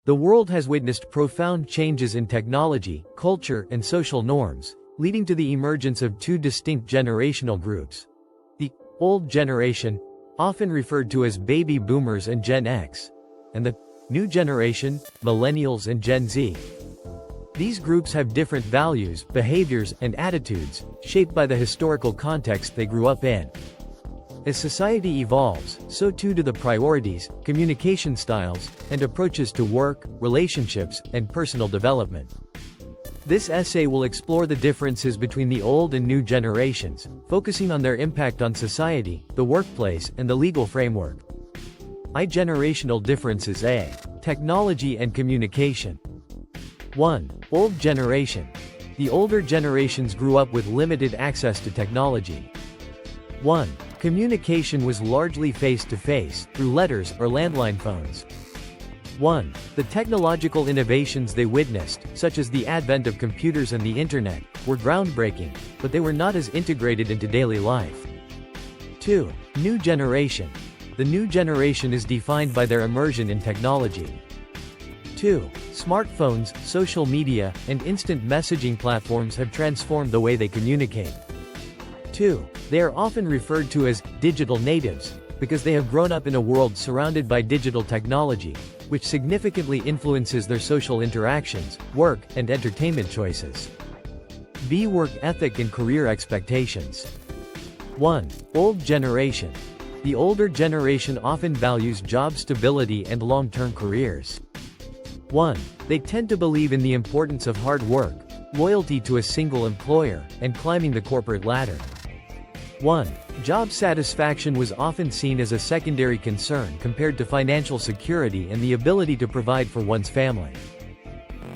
The world has witnessed profound changes in technology, culture, and social norms, leading to the emergence of two distinct generational groups. The old generation, often referred to as baby boomers and Gen X, and the new generation, millennials and Gen Z. These groups have different values, behaviors, and attitudes, shaped by the historical context they grew up in. As society evolves, so too do the priorities, communication styles, and approaches to work, relationships, and personal development. This essay will explore the differences between the old and new generations, focusing on their impact on society, the workplace, and the legal framework. Generational differences. A. Technology and communication. 1. Old generation. The older generations grew up with limited access to technology. 1. Communication was largely face-to-face, through letters or landline phones. 1. The technological innovations they witnessed, such as the advent of computers and the internet, were groundbreaking, but they were not as integrated into daily life. 2. New generation. The new generation is defined by their immersion in technology. 2. Smartphones, social media, and instant messaging platforms have transformed the way they communicate. 2. They are often referred to as digital natives, because they have grown up in a world surrounded by digital technology, which significantly influences their social interactions, work, and entertainment choices. B. Work ethic and career expectations. 1. Old generation. The older generation often values job stability and long-term careers. 1. They tend to believe in the importance of hard work, loyalty to a single employer, and climbing the corporate ladder. 1. Job satisfaction was often seen as a secondary concern compared to financial security and the ability to provide for one's family.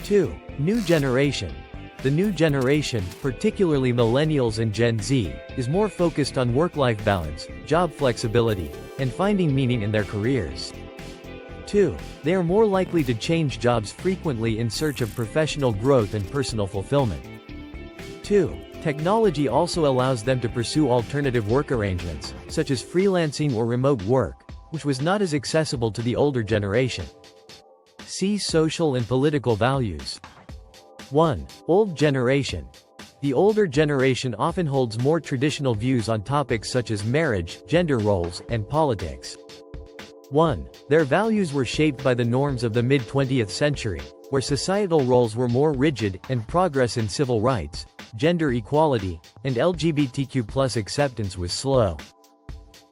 2. New generation. The new generation, particularly millennials and Gen Z, is more focused on work-life balance, job flexibility, and finding meaning in their careers. 2. They are more likely to change jobs frequently in search of professional growth and personal fulfillment. 2. Technology also allows them to pursue alternative work arrangements, such as freelancing or remote work, which was not as accessible to the older generation. See social and political values. 1. Old generation. The older generation often holds more traditional views on topics such as marriage, gender roles, and politics. 1. Their values were shaped by the norms of the mid-20th century, where societal roles were more rigid, and progress in civil rights, gender equality, and LGBTQ+ acceptance was slow.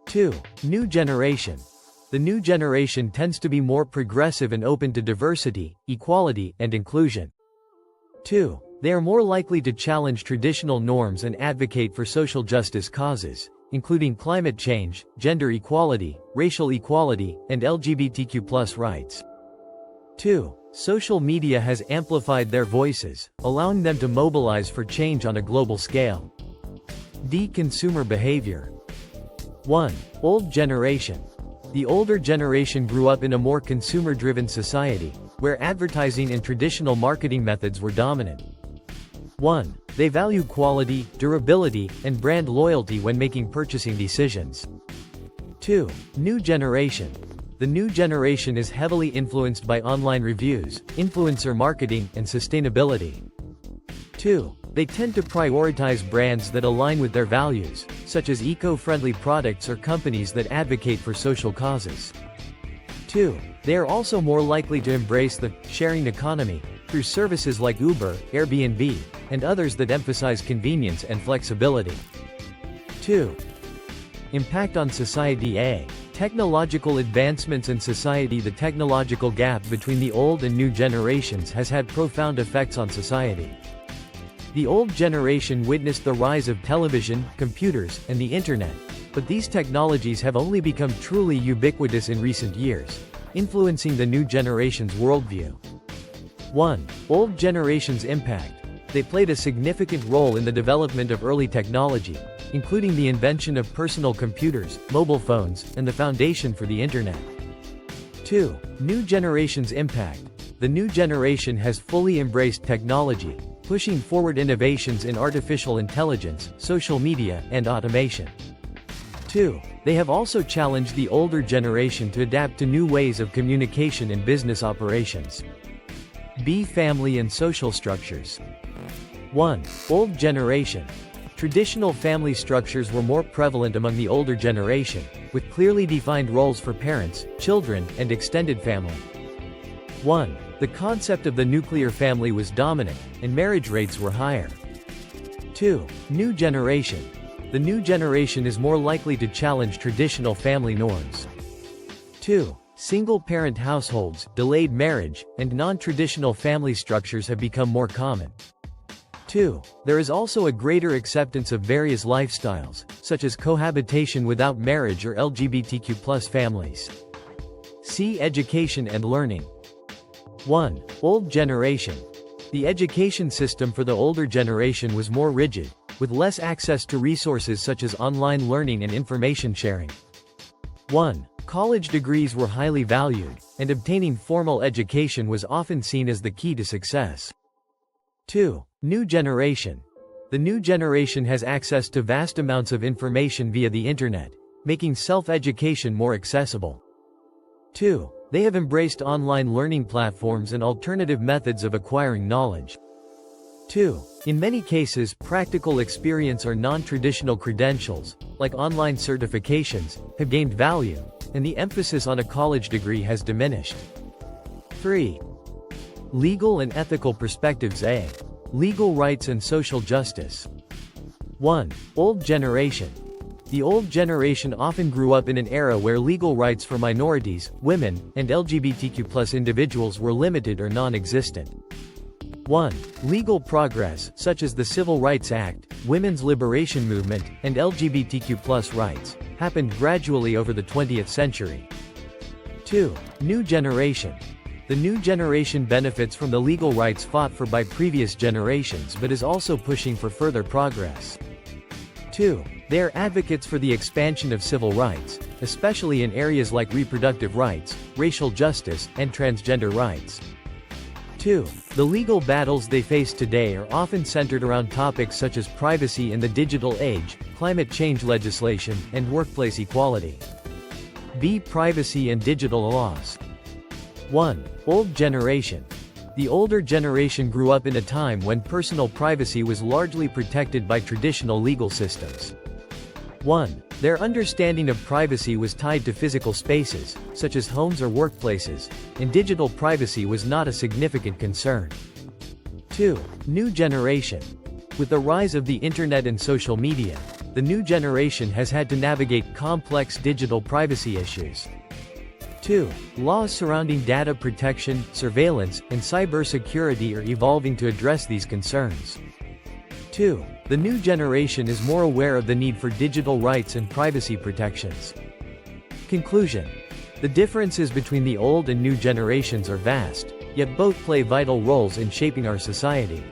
2. New generation. The new generation tends to be more progressive and open to diversity, equality, and inclusion. 2. They are more likely to challenge traditional norms and advocate for social justice causes, including climate change, gender equality, racial equality, and LGBTQ+ rights. 2. Social media has amplified their voices, allowing them to mobilize for change on a global scale. D. Consumer behavior. 1. Old generation. The older generation grew up in a more consumer-driven society, where advertising and traditional marketing methods were dominant. 1. They value quality, durability, and brand loyalty when making purchasing decisions. 2. New generation. The new generation is heavily influenced by online reviews, influencer marketing, and sustainability. 2. They tend to prioritize brands that align with their values, such as eco-friendly products or companies that advocate for social causes. 2. They are also more likely to embrace the sharing economy through services like Uber, Airbnb, and others that emphasize convenience and flexibility. 2. Impact on society. A. Technological advancements in society. The technological gap between the old and new generations has had profound effects on society. The old generation witnessed the rise of television, computers, and the internet, but these technologies have only become truly ubiquitous in recent years, influencing the new generation's worldview. 1. Old generation's impact. They played a significant role in the development of early technology, including the invention of personal computers, mobile phones, and the foundation for the internet. 2. New generation's impact. The new generation has fully embraced technology, pushing forward innovations in artificial intelligence, social media, and automation. 2. They have also challenged the older generation to adapt to new ways of communication and business operations. B. Family and social structures. 1. Old generation. Traditional family structures were more prevalent among the older generation, with clearly defined roles for parents, children, and extended family. 1. The concept of the nuclear family was dominant, and marriage rates were higher. 2. New generation. The new generation is more likely to challenge traditional family norms. 2. Single-parent households, delayed marriage, and non-traditional family structures have become more common. 2. There is also a greater acceptance of various lifestyles, such as cohabitation without marriage or LGBTQ+ families. C. Education and learning. 1. Old generation. The education system for the older generation was more rigid, with less access to resources such as online learning and information sharing. 1. College degrees were highly valued, and obtaining formal education was often seen as the key to success. 2. New generation. The new generation has access to vast amounts of information via the internet, making self-education more accessible. 2. They have embraced online learning platforms and alternative methods of acquiring knowledge. 2. In many cases, practical experience or non-traditional credentials, like online certifications, have gained value, and the emphasis on a college degree has diminished. 3. Legal and ethical perspectives. A. Legal rights and social justice. 1. Old generation. The old generation often grew up in an era where legal rights for minorities, women, and LGBTQ+ individuals were limited or non-existent. 1. Legal progress, such as the Civil Rights Act, Women's Liberation Movement, and LGBTQ+ rights, happened gradually over the 20th century. 2. New generation. The new generation benefits from the legal rights fought for by previous generations but is also pushing for further progress. 2. They are advocates for the expansion of civil rights, especially in areas like reproductive rights, racial justice, and transgender rights. 2. The legal battles they face today are often centered around topics such as privacy in the digital age, climate change legislation, and workplace equality. B. Privacy and digital laws. 1. Old generation. The older generation grew up in a time when personal privacy was largely protected by traditional legal systems. 1. Their understanding of privacy was tied to physical spaces, such as homes or workplaces, and digital privacy was not a significant concern. 2. New generation. With the rise of the internet and social media, the new generation has had to navigate complex digital privacy issues. 2. Laws surrounding data protection, surveillance, and cybersecurity are evolving to address these concerns. 2. The new generation is more aware of the need for digital rights and privacy protections. Conclusion. The differences between the old and new generations are vast, yet both play vital roles in shaping our society.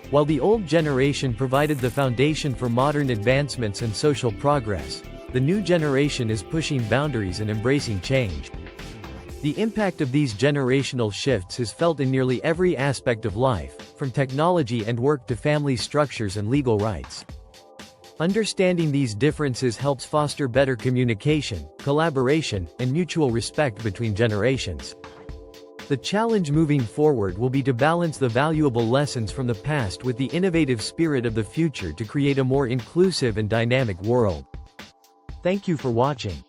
While the old generation provided the foundation for modern advancements and social progress, the new generation is pushing boundaries and embracing change. The impact of these generational shifts is felt in nearly every aspect of life, from technology and work to family structures and legal rights. Understanding these differences helps foster better communication, collaboration, and mutual respect between generations. The challenge moving forward will be to balance the valuable lessons from the past with the innovative spirit of the future to create a more inclusive and dynamic world. Thank you for watching.